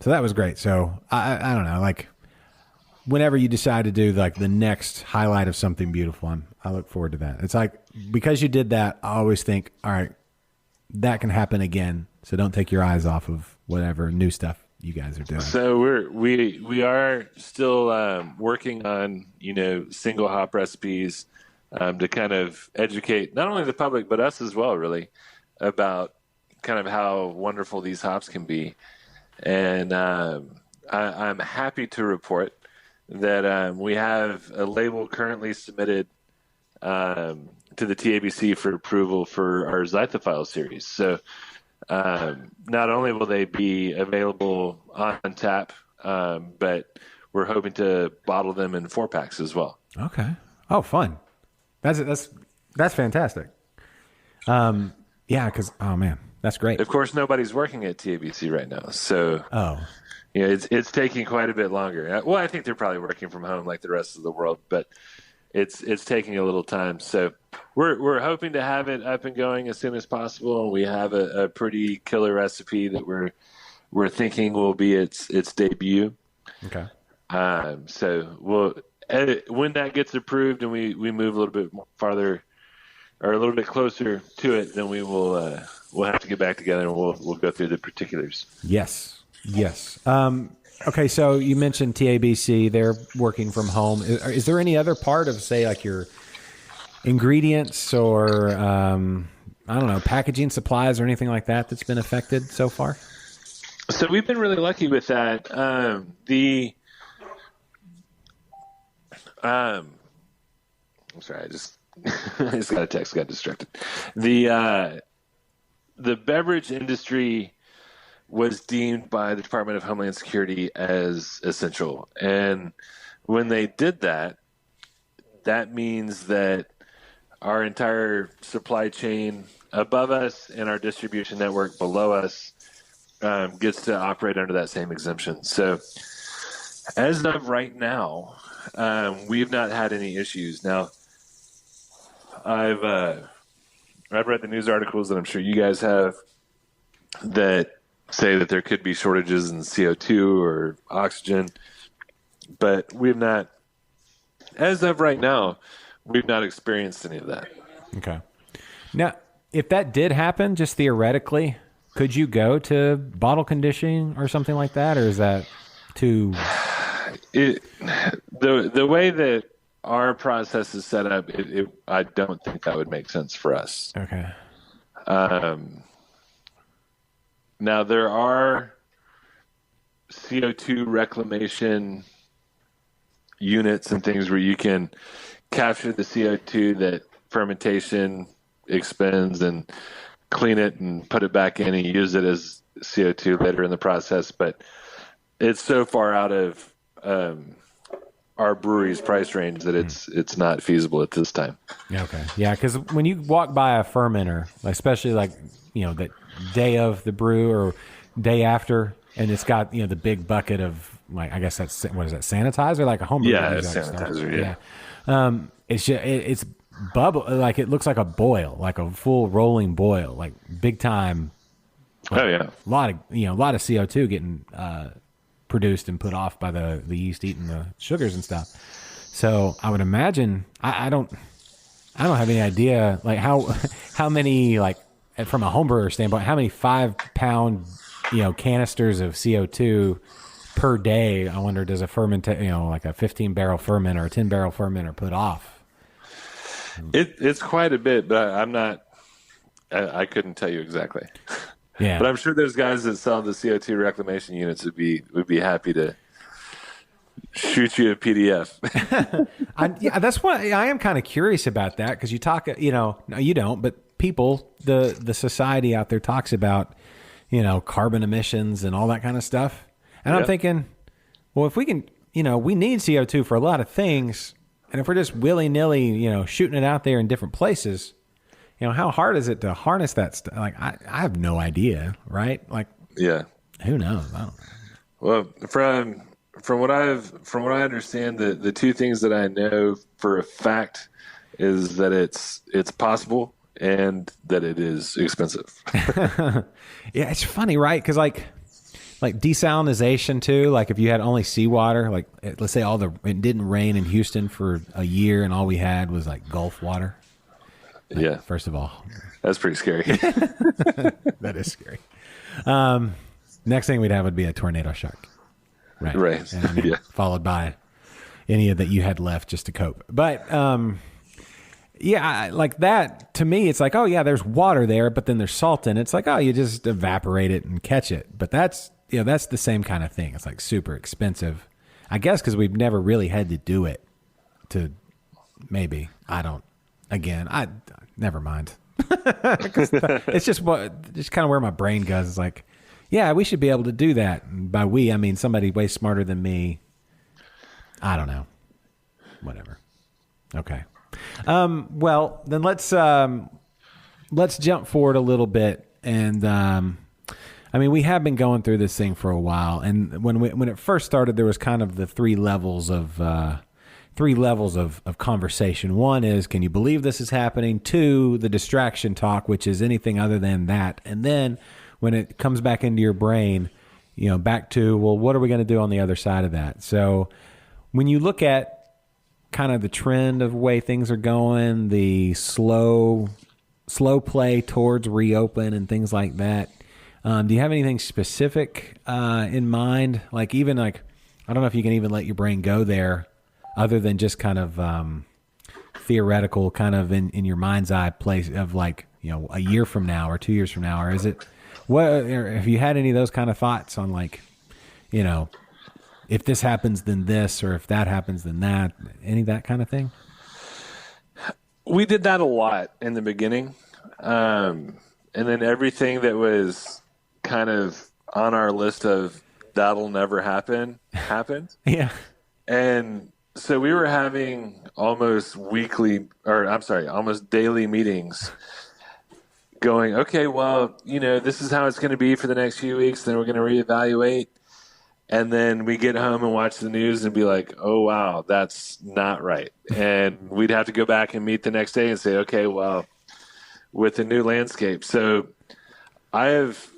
that was great. So I don't know, like whenever you decide to do like the next highlight of something beautiful, I look forward to that. It's like, because you did that, I always think, all right, that can happen again. So don't take your eyes off of whatever new stuff you guys are doing. So we are still working on single hop recipes to kind of educate not only the public but us as well, really, about kind of how wonderful these hops can be. And I'm happy to report that we have a label currently submitted to the TABC for approval for our Zythophile series. So. Not only will they be available on tap, but we're hoping to bottle them in 4-packs as well. Okay. Oh, fun. That's fantastic. Yeah, because man, that's great. Of course, nobody's working at TABC right now, so it's taking quite a bit longer. Well, I think they're probably working from home like the rest of the world, but it's taking a little time. So we're hoping to have it up and going as soon as possible. And we have a pretty killer recipe that we're thinking will be its debut. Okay. So we'll when that gets approved and we move a little bit farther or a little bit closer to it, then we'll have to get back together and we'll go through the particulars. Yes. Okay, so you mentioned TABC. They're working from home. Is there any other part of, say, like your ingredients or I don't know, packaging supplies or anything like that that's been affected so far? So we've been really lucky with that. I'm sorry, I just got a text, got distracted. The beverage industry was deemed by the Department of Homeland Security as essential. And when they did that, that means that our entire supply chain above us and our distribution network below us gets to operate under that same exemption. So as of right now, we've not had any issues. Now, I've read the news articles that I'm sure you guys have that say that there could be shortages in CO2 or oxygen, but we've not, as of right now, we've not experienced any of that. Okay. Now, if that did happen, just theoretically, could you go to bottle conditioning or something like that, or is that too? The way that our process is set up, I don't think that would make sense for us. Okay. Now, there are CO2 reclamation units and things where you can capture the CO2 that fermentation expends and clean it and put it back in and use it as CO2 later in the process. But it's so far out of our brewery's price range that it's not feasible at this time. Okay. Yeah, because when you walk by a fermenter, especially like, the day of the brew or day after, and it's got, the big bucket of, like, I guess that's, what is that, sanitizer? Like a home brew. Yeah, it's sanitizer, yeah. It's bubble, like it looks like a boil, like a full rolling boil, like big time. Like, a lot of CO2 getting produced and put off by the yeast eating the sugars and stuff. So I would imagine, I don't have any idea, like how many, like from a home brewer standpoint, how many 5-pound, canisters of CO2 per day, I wonder, does a like a 15-barrel fermenter or a 10-barrel fermenter put off? It's quite a bit, but I couldn't tell you exactly. Yeah. But I'm sure there's guys that sell the CO2 reclamation units would be happy to shoot you a PDF. That's what I am kind of curious about that, because you talk, no, you don't, but people, the society out there talks about, carbon emissions and all that kind of stuff. And I'm thinking, well, if we can, we need CO2 for a lot of things. And if we're just willy-nilly, shooting it out there in different places, how hard is it to harness that stuff? Like, I have no idea, right? Like, yeah, who knows? I don't know. Well, from what I understand, the two things that I know for a fact is that it's possible and that it is expensive. Yeah, it's funny, right? Because like desalinization too. Like if you had only seawater, like let's say it didn't rain in Houston for a year, and all we had was like Gulf water. Like, yeah. First of all, that's pretty scary. That is scary. Next thing we'd have would be a tornado shark. Right. And, followed by any of that you had left just to cope. But like that, to me, it's like, oh yeah, there's water there, but then there's salt in it. It's like, oh, you just evaporate it and catch it. But that's the same kind of thing. It's like super expensive, I guess, because we've never really had to do it. Never mind. It's just kind of where my brain goes. It's like, yeah, we should be able to do that. And by we, I mean somebody way smarter than me. I don't know. Whatever. Okay. Well, then let's jump forward a little bit. And we have been going through this thing for a while. And when it first started, there was kind of the three levels of conversation. One is, can you believe this is happening? Two, the distraction talk, which is anything other than that. And then when it comes back into your brain, back to, well, what are we going to do on the other side of that? So when you look at kind of the trend of way things are going, the slow play towards reopen and things like that. Do you have anything specific in mind? Like even like, I don't know if you can even let your brain go there other than just kind of theoretical kind of in your mind's eye place of like, you know, a year from now or 2 years from now, or is it, what, or have you had any of those kind of thoughts on like, you know, if this happens, then this, or if that happens, then that, any of that kind of thing? We did that a lot in the beginning. And then everything that was kind of on our list of that'll never happen, happened. Yeah. And so we were having almost daily meetings going, okay, well, you know, this is how it's going to be for the next few weeks. Then we're going to reevaluate. And then we get home and watch the news and be like, oh, wow, that's not right. And we'd have to go back and meet the next day and say, okay, well, with the new landscape. So I've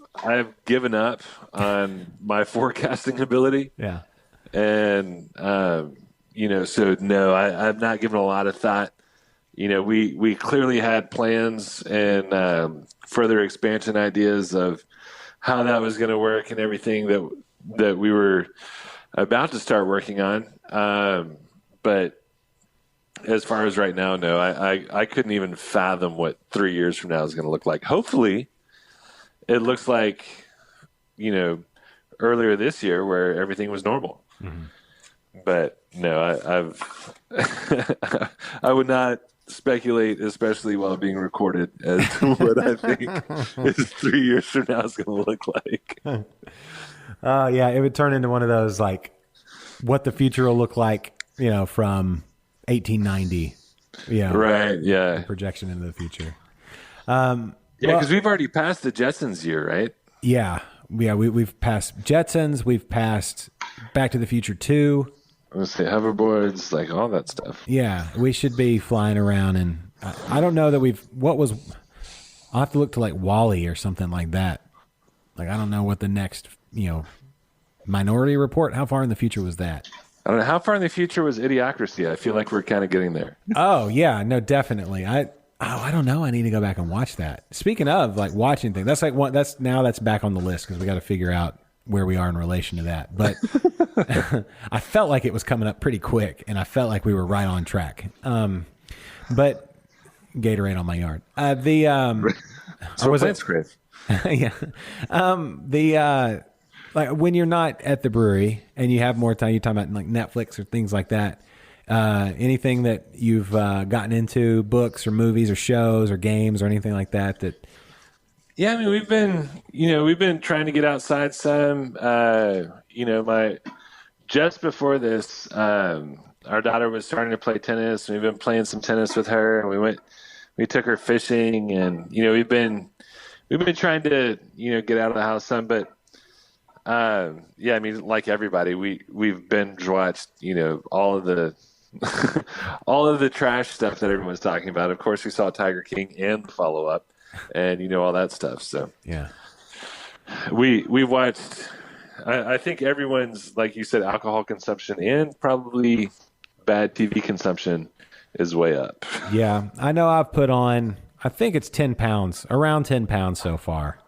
given up on my forecasting ability. Yeah. And, you know, so no, I've not given a lot of thought. You know, we clearly had plans and further expansion ideas of how that was going to work and everything that we were about to start working on. But as far as right now, no, I couldn't even fathom what 3 years from now is going to look like. Hopefully it looks like, you know, earlier this year where everything was normal. Mm-hmm. But no, I would not speculate, especially while being recorded, as to what I think is 3 years from now is going to look like. Yeah, it would turn into one of those, like, what the future will look like, you know, from 1890. Yeah. Right, yeah. Projection into the future. Yeah, because we've already passed the Jetsons year, right? Yeah. Yeah, we've passed Jetsons. We've passed Back to the Future 2. Let's say hoverboards, like all that stuff. Yeah, we should be flying around. And I don't know that I'll have to look to like Wall-E or something like that. Like, I don't know what the next, you know, Minority Report, how far in the future was that? I don't know. How far in the future was Idiocracy? I feel like we're kind of getting there. Oh, yeah. No, definitely. I don't know. I need to go back and watch that. Speaking of like watching things, that's like one. That's back on the list because we got to figure out where we are in relation to that. But I felt like it was coming up pretty quick, and I felt like we were right on track. But Gatorade on my yard. So plants crave. Yeah. Like when you're not at the brewery and you have more time, you're talking about like Netflix or things like that. Anything that you've gotten into, books or movies or shows or games or anything like that? Yeah, I mean, we've been trying to get outside some. Just before this, our daughter was starting to play tennis, and we've been playing some tennis with her. And we took her fishing, and you know, we've been trying to get out of the house some, but. Yeah, I mean, like everybody, we've binge watched, all of the all of the trash stuff that everyone's talking about. Of course, we saw Tiger King and the follow up, and all that stuff. So yeah, we watched. I think everyone's, like you said, alcohol consumption and probably bad TV consumption is way up. Yeah, I know. I've put on. I think it's 10 pounds, around 10 pounds so far.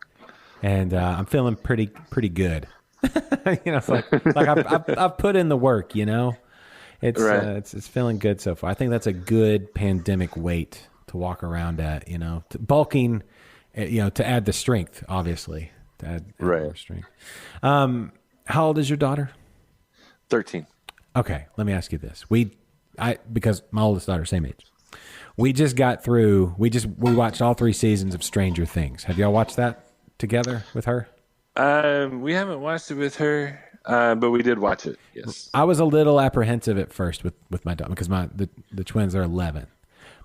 And I'm feeling pretty good. It's like I've put in the work. It's right. It's feeling good so far. I think that's a good pandemic weight to walk around at. Bulking, to add the strength, obviously, to add more strength. How old is your daughter? 13. Okay, let me ask you this. Because my oldest daughter, same age. We just got through. We watched all 3 seasons of Stranger Things. Have y'all watched that together with her? We haven't watched it with her, but we did watch it. Yes. I was a little apprehensive at first with my daughter because the twins are 11,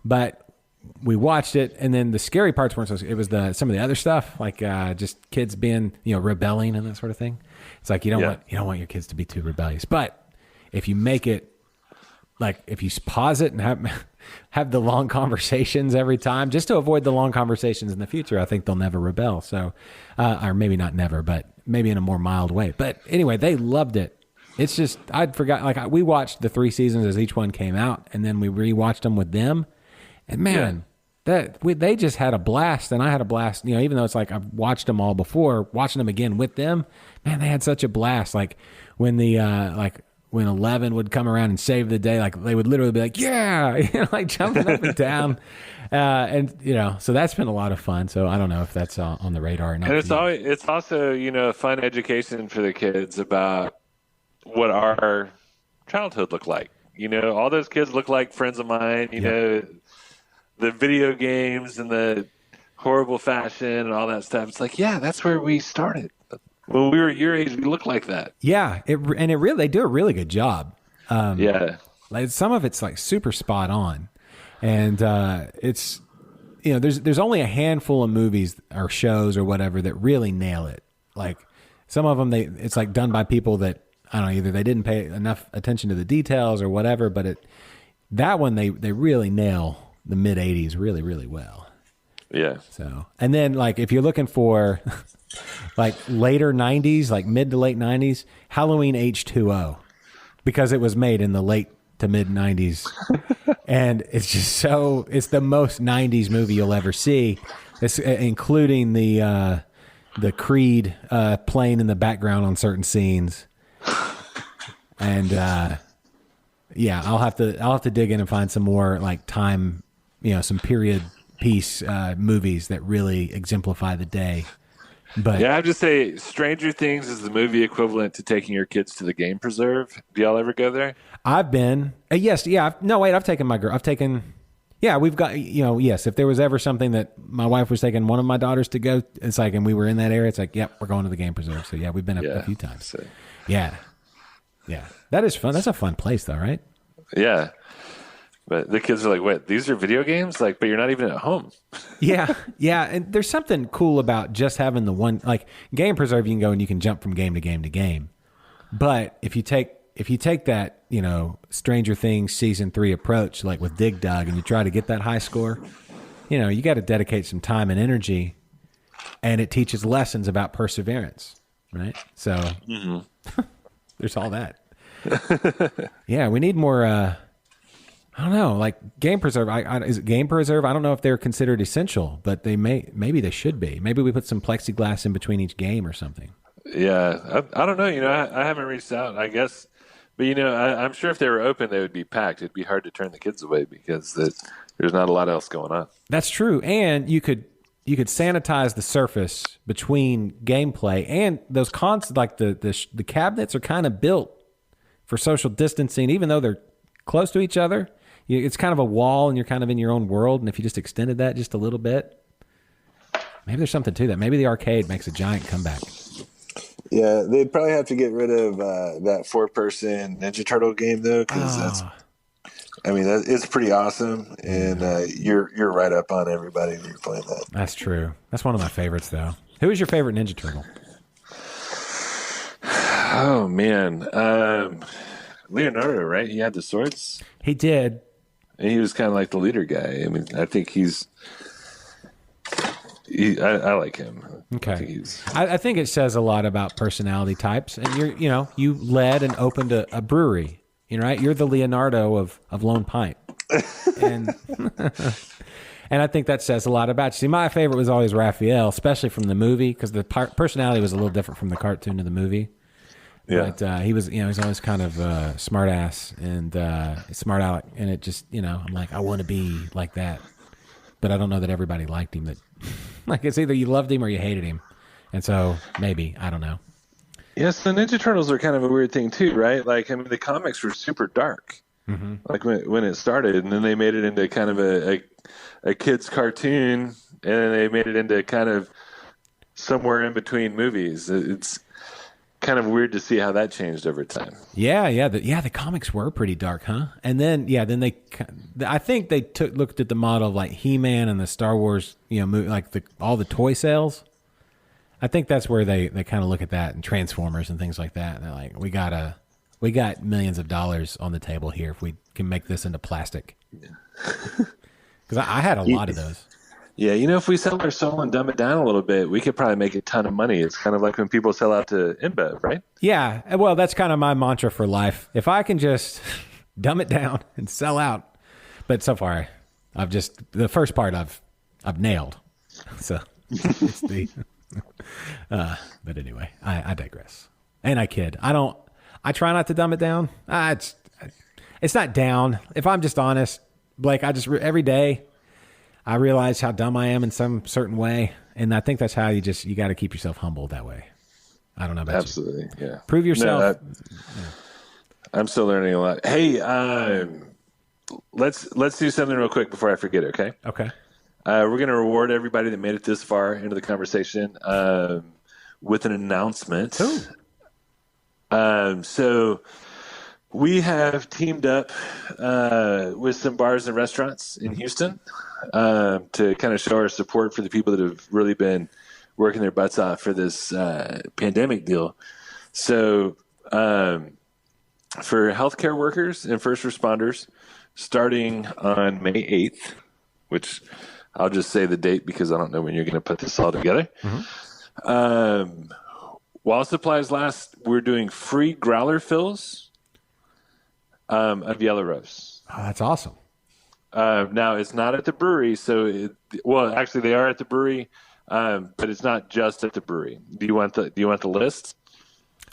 but we watched it, and then the scary parts weren't so. It was some of the other stuff, like just kids being rebelling and that sort of thing. It's like you don't want your kids to be too rebellious, but if you make it like if you pause it and have the long conversations every time, just to avoid the long conversations in the future, I think they'll never rebel. So, or maybe not never, but maybe in a more mild way. But anyway, they loved it. It's just, I'd forgot, like, we watched the 3 seasons as each one came out, and then we rewatched them with them. And man, they just had a blast, and I had a blast, you know, even though it's like I've watched them all before, watching them again with them, man, they had such a blast. Like, when when 11 would come around and save the day, like, they would literally be like, yeah, you know, like jumping up and down. And, you know, so that's been a lot of fun. So I don't know if that's on the radar or not. And it's also, you know, fun education for the kids about what our childhood looked like. You know, all those kids look like friends of mine, you know, the video games and the horrible fashion and all that stuff. It's like, yeah, that's where we started. When we were your age, we looked like that. Yeah. They do a really good job. Like some of it's like super spot on. And it's, you know, there's only a handful of movies or shows or whatever that really nail it. Like some of them, it's like done by people that, I don't know, either they didn't pay enough attention to the details or whatever, but that one, they really nail the mid 80s really, really well. Yeah. So, and then like, if you're looking for like later 90s, like mid to late 90s, Halloween H2O, because it was made in the late to mid 90s. And it's just it's the most 90s movie you'll ever see. It's including the Creed playing in the background on certain scenes. And I'll have to dig in and find some more like time, you know, some period piece movies that really exemplify the day. But yeah, I have to say, Stranger Things is the movie equivalent to taking your kids to the game preserve. Do y'all ever go there? I've been. Yes, yeah. I've taken my girl. We've got, you know, yes, if there was ever something that my wife was taking one of my daughters to go, it's like, and we were in that area, it's like, yep, we're going to the game preserve. So yeah, we've been a few times. So. Yeah. Yeah. That is fun. That's a fun place though, right? Yeah. But the kids are like, wait, these are video games? Like, but you're not even at home. Yeah. Yeah. And there's something cool about just having the one, like game preserve, you can go and you can jump from game to game to game. But if you take that, you know, Stranger Things season 3 approach, like with Dig Dug, and you try to get that high score, you know, you got to dedicate some time and energy, and it teaches lessons about perseverance, right? So there's all that. Yeah, we need more, I don't know, like game preserve. Is it game preserve? I don't know if they're considered essential, but maybe they should be. Maybe we put some plexiglass in between each game or something. Yeah, I don't know. You know, I haven't reached out, I guess. But, you know, I'm sure if they were open, they would be packed. It'd be hard to turn the kids away because there's not a lot else going on. That's true. And you could sanitize the surface between gameplay and those like the cabinets are kind of built for social distancing, even though they're close to each other. It's kind of a wall and you're kind of in your own world. And if you just extended that just a little bit, maybe there's something to that. Maybe the arcade makes a giant comeback. Yeah, they'd probably have to get rid of that 4-person Ninja Turtle game though, because it's pretty awesome, and you're right up on everybody when you're playing that. That's true. That's one of my favorites though. Who is your favorite Ninja Turtle? Oh man, Leonardo, right? He had the swords. He did. And he was kind of like the leader guy. I mean, I think I like him. Okay. I think it says a lot about personality types. And you led and opened a brewery, right? You're the Leonardo of Lone Pint. And and I think that says a lot about you. See, my favorite was always Raphael, especially from the movie, because the personality was a little different from the cartoon to the movie. Yeah. But he was, he's always kind of smart ass and smart aleck. And it just, I'm like, I want to be like that. But I don't know that everybody liked him. That like it's either you loved him or you hated him. And so maybe, I don't know. Yes, the Ninja Turtles are kind of a weird thing too, right? Like, I mean, the comics were super dark, like when it started, and then they made it into kind of a kid's cartoon, and then they made it into kind of somewhere in between movies. It's kind of weird to see how that changed over time. Yeah. The comics were pretty dark, huh? And then, I think they looked at the model of like He-Man and the Star Wars, movie, like all the toy sales. I think that's where they kind of look at that, and Transformers and things like that. And they're like, we got millions of dollars on the table here if we can make this into plastic. Because I had a lot of those. Yeah, if we sell our soul and dumb it down a little bit, we could probably make a ton of money. It's kind of like when people sell out to InBev, right? Yeah. Well, that's kind of my mantra for life. If I can just dumb it down and sell out. But so far, the first part I've nailed. So it's but anyway, I digress. And I kid. I try not to dumb it down. It's not down. If I'm just honest, Blake, every day I realize how dumb I am in some certain way. And I think that's how you got to keep yourself humble that way. I don't know about Absolutely, you. yeah. Prove yourself. No, I'm still learning a lot. Hey, let's do something real quick before I forget, okay? Okay. We're going to reward everybody that made it this far into the conversation with an announcement. Ooh. So we have teamed up with some bars and restaurants in Houston to kind of show our support for the people that have really been working their butts off for this pandemic deal. So for healthcare workers and first responders, starting on May 8th, which I'll just say the date because I don't know when you're going to put this all together. Mm-hmm. While supplies last, we're doing free growler fills of Yellow Rose. Oh, that's awesome. Now, it's not at the brewery. Actually, they are at the brewery, but it's not just at the brewery. Do you want the list?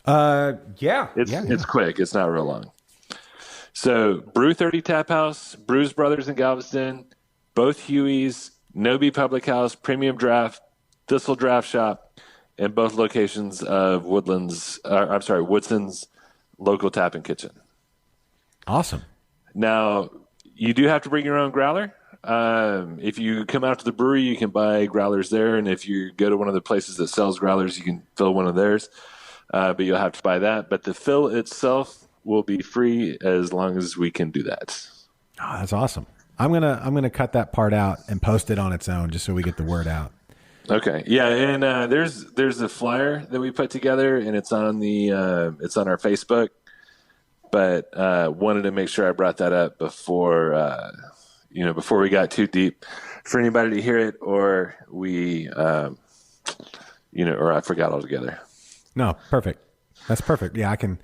Yeah. It's quick. It's not real long. So, Brew 30 Tap House, Brews Brothers in Galveston, both Huey's, Nobi Public House, Premium Draft, Thistle Draft Shop, and both locations of Woodson's local tap and kitchen. Awesome. Now, you do have to bring your own growler. If you come out to the brewery, you can buy growlers there, and if you go to one of the places that sells growlers, you can fill one of theirs. But you'll have to buy that. But the fill itself will be free as long as we can do that. Oh, that's awesome. I'm gonna cut that part out and post it on its own just so we get the word out. Okay. Yeah, and there's a flyer that we put together, and it's on our Facebook. But wanted to make sure I brought that up before we got too deep for anybody to hear it, or we or I forgot altogether. No, perfect. That's perfect. Yeah, I can.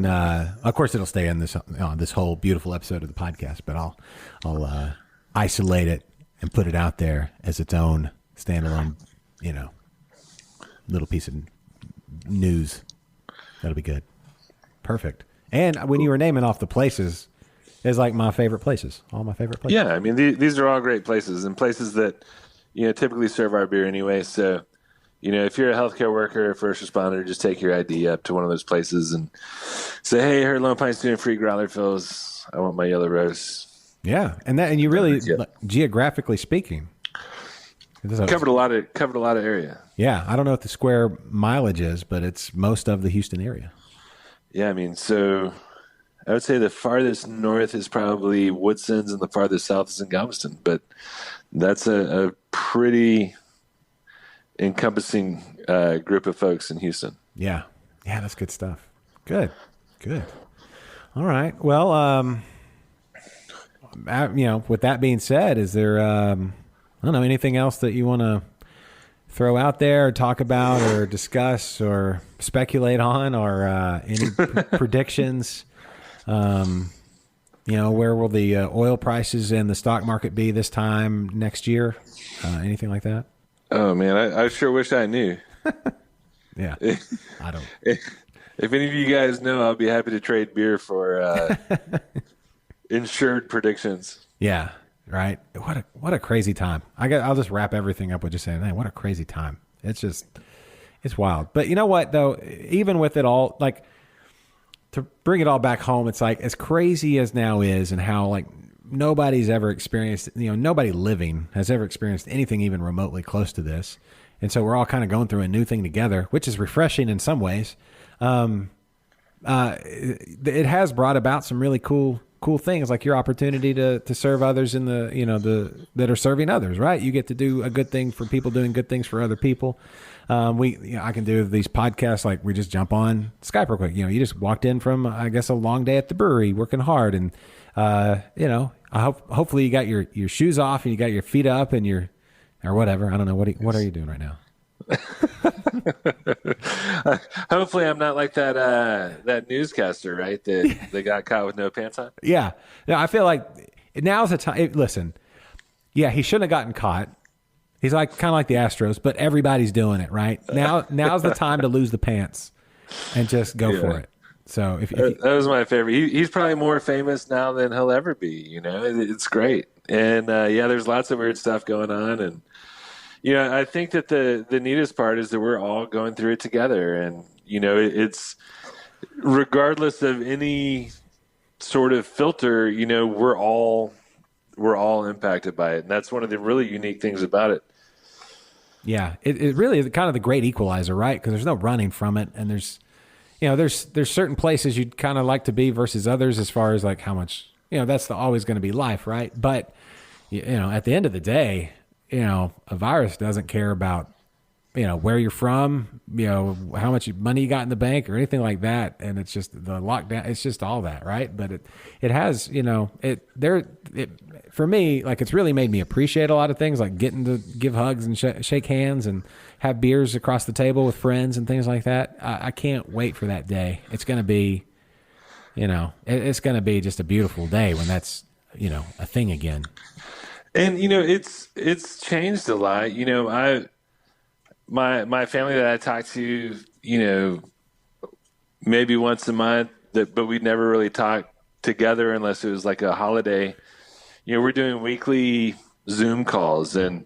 Of course, it'll stay in this whole beautiful episode of the podcast, but I'll isolate it and put it out there as its own standalone, little piece of news. That'll be good. Perfect. And when you were naming off the places, it's like my favorite places. All my favorite places. Yeah, I mean these are all great places and places that typically serve our beer anyway. So. If you're a healthcare worker or first responder, just take your ID up to one of those places and say, "Hey, I heard Lone Pint's doing free growler fills. I want my Yellow Rose." Yeah, and you really, geographically speaking, covered a lot of area. Yeah, I don't know what the square mileage is, but it's most of the Houston area. Yeah, I mean, so I would say the farthest north is probably Woodson's, and the farthest south is in Galveston. But that's a pretty encompassing group of folks in Houston. Yeah, that's good stuff. Good. All right. Well, with that being said, is there I don't know, anything else that you want to throw out there or talk about or discuss or speculate on, or any predictions? Where will the oil prices and the stock market be this time next year? Anything like that? Oh man, I sure wish I knew. Yeah, I don't. If any of you guys know, I'll be happy to trade beer for insured predictions. Yeah, right. What a crazy time. I'll just wrap everything up with just saying, man, what a crazy time. It's wild. But you know what though? Even with it all, like, to bring it all back home, it's like, as crazy as now is, and how like nobody's ever experienced, nobody living has ever experienced anything even remotely close to this. And so we're all kind of going through a new thing together, which is refreshing in some ways. It has brought about some really cool things, like your opportunity to serve others in that are serving others, right? You get to do a good thing for people doing good things for other people. I can do these podcasts, like we just jump on Skype real quick. You just walked in from, I guess, a long day at the brewery, working hard, and hopefully you got your shoes off and you got your feet up and you're or whatever. I don't know. What are you doing right now? Hopefully, I'm not like that newscaster, right? That got caught with no pants on. Yeah. No, I feel like now's the time. Listen, yeah, he shouldn't have gotten caught. He's like kind of like the Astros, but everybody's doing it right now's the time to lose the pants and just go for it. So if that was my favorite. He's probably more famous now than he'll ever be. You know, it's great. And there's lots of weird stuff going on. And I think that the neatest part is that we're all going through it together. And it's regardless of any sort of filter. We're all impacted by it, and that's one of the really unique things about it. Yeah, it really is kind of the great equalizer, right? Because there's no running from it, and there's certain places you'd kind of like to be versus others as far as like how much, that's always going to be life, right? But, at the end of the day, a virus doesn't care about, where you're from, how much money you got in the bank or anything like that. And it's just the lockdown, it's just all that, right? But it has, for me, like it's really made me appreciate a lot of things, like getting to give hugs and shake hands and have beers across the table with friends and things like that. I can't wait for that day. It's going to be, it's going to be just a beautiful day when that's, a thing again. And, it's changed a lot. My family that I talk to, maybe once a month, but we'd never really talk together unless it was like a holiday. We're doing weekly Zoom calls, and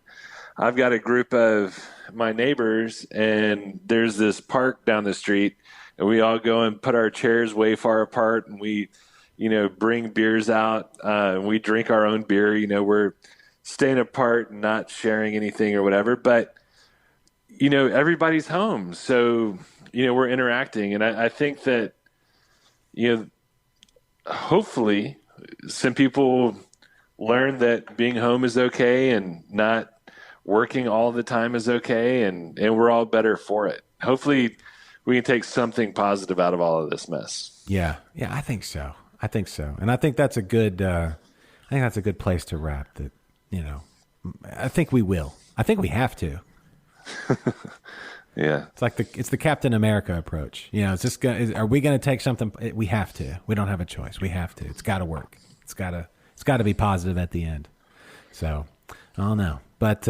I've got a group of my neighbors, and there's this park down the street, and we all go and put our chairs way far apart, and we, bring beers out, and we drink our own beer. We're staying apart and not sharing anything or whatever, but everybody's home. So, we're interacting. And I think that, hopefully some people learn that being home is okay and not working all the time is okay. And we're all better for it. Hopefully we can take something positive out of all of this mess. Yeah. Yeah. I think so. And I think that's a good place to wrap that, I think we will. I think we have to. Yeah, it's like it's the Captain America approach. It's just are we going to take something? We have to. We don't have a choice. We have to. It's got to work. It's got to be positive at the end. So I don't know, but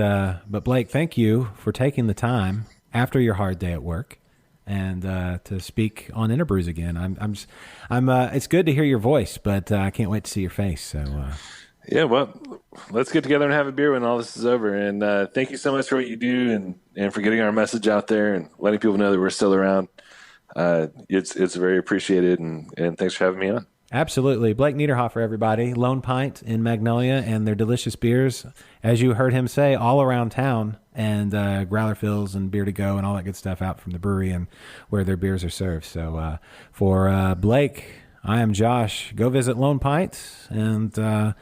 Blake, thank you for taking the time after your hard day at work and to speak on InterBrews again. It's good to hear your voice, but I can't wait to see your face. So. Yeah, well, let's get together and have a beer when all this is over. And thank you so much for what you do and for getting our message out there and letting people know that we're still around. It's very appreciated, and thanks for having me on. Absolutely. Blake Niederhofer, everybody. Lone Pint in Magnolia, and their delicious beers, as you heard him say, all around town, and growler fills and beer to go and all that good stuff out from the brewery and where their beers are served. So for Blake, I am Josh. Go visit Lone Pint and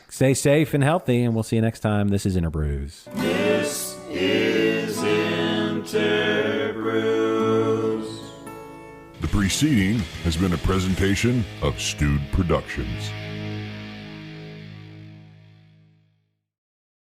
stay safe and healthy, and we'll see you next time. This is InterBrews. This is InterBrews. The preceding has been a presentation of Stewed Productions.